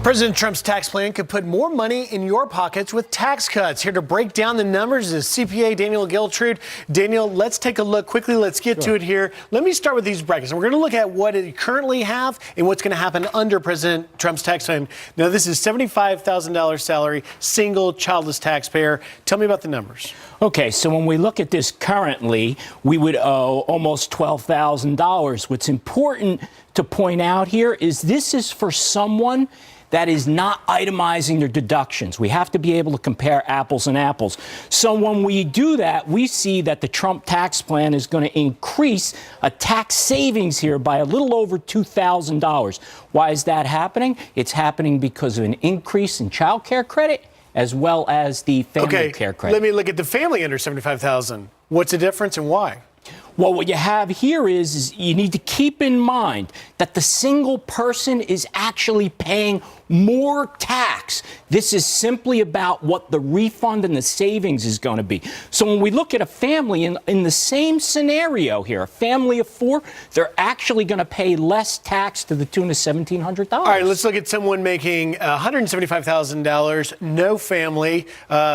President Trump's tax plan could put more money in your pockets with tax cuts. Here to break down the numbers is CPA Daniel Geltrude. Daniel, let's take a look quickly. Let's get to it here. Let me start with these brackets. We're going to look at what it currently have and what's going to happen under President Trump's tax plan. Now, this is $75,000 salary, single, childless taxpayer. Tell me about the numbers. Okay, so when we look at this currently, we would owe almost $12,000. What's important to point out here is this is for someone that is not itemizing their deductions. We have to be able to compare apples and apples. So when we do that, we see that the Trump tax plan is going to increase a tax savings here by a little over $2,000. Why is that happening? It's happening because of an increase in child care credit as well as the family care credit. Let me look at the family under $75,000. What's the difference and why? Well, what you have here is you need to keep in mind that the single person is actually paying more tax. This is simply about what the refund and the savings is going to be. So when we look at a family in the same scenario here, a family of four, they're actually going to pay less tax to the tune of $1,700. All right, let's look at someone making $175,000, no family,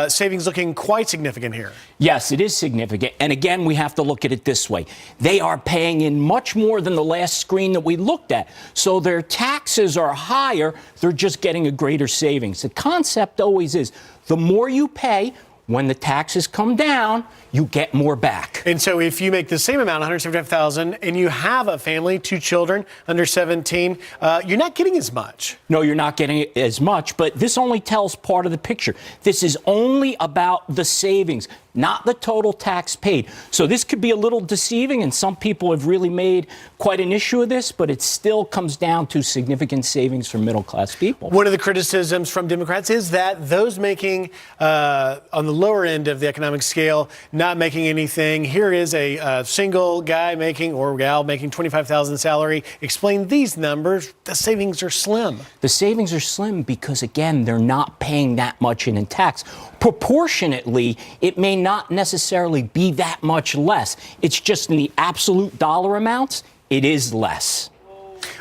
savings looking quite significant here. Yes, it is significant. And again, we have to look at it this way. They are paying in much more than the last screen that we looked at. So their taxes are higher. They're just getting a greater savings. The concept always is the more you pay, when the taxes come down, you get more back. And so if you make the same amount, $175,000, and you have a family, 2 children under 17, you're not getting as much. No, you're not getting as much, but this only tells part of the picture. This is only about the savings, not the total tax paid. So this could be a little deceiving, and some people have really made quite an issue of this, but it still comes down to significant savings for middle-class people. One of the criticisms from Democrats is that those making on the lower end of the economic scale, not making anything. Here is a single guy making, or gal making, $25,000 salary. Explain these numbers. The savings are slim. The savings are slim because, again, they're not paying that much in tax. Proportionately, it may not necessarily be that much less. It's just in the absolute dollar amounts, it is less.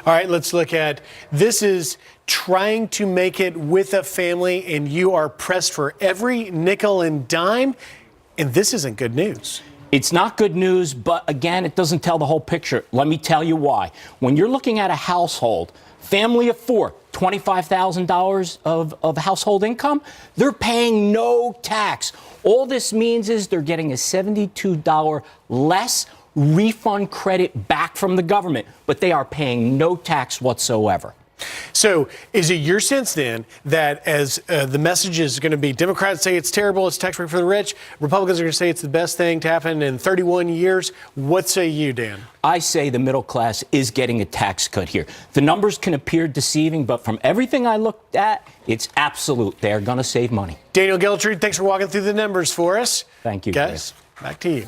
All right, let's look at this is trying to make it with a family, and you are pressed for every nickel and dime, and this isn't good news. It's not good news, but again, it doesn't tell the whole picture. Let me tell you why. When you're looking at a household, family of four, $25,000 of household income, they're paying no tax. All this means is they're getting a $72 less refund credit back from the government, but they are paying no tax whatsoever. So is it your sense then that as the message is going to be Democrats say it's terrible, it's tax break for the rich, Republicans are going to say it's the best thing to happen in 31 years? What say you, Dan? I say the middle class is getting a tax cut here. The numbers can appear deceiving, but from everything I looked at, it's absolute. They're going to save money. Daniel Geltrude, thanks for walking through the numbers for us. Thank you, guys. Back to you.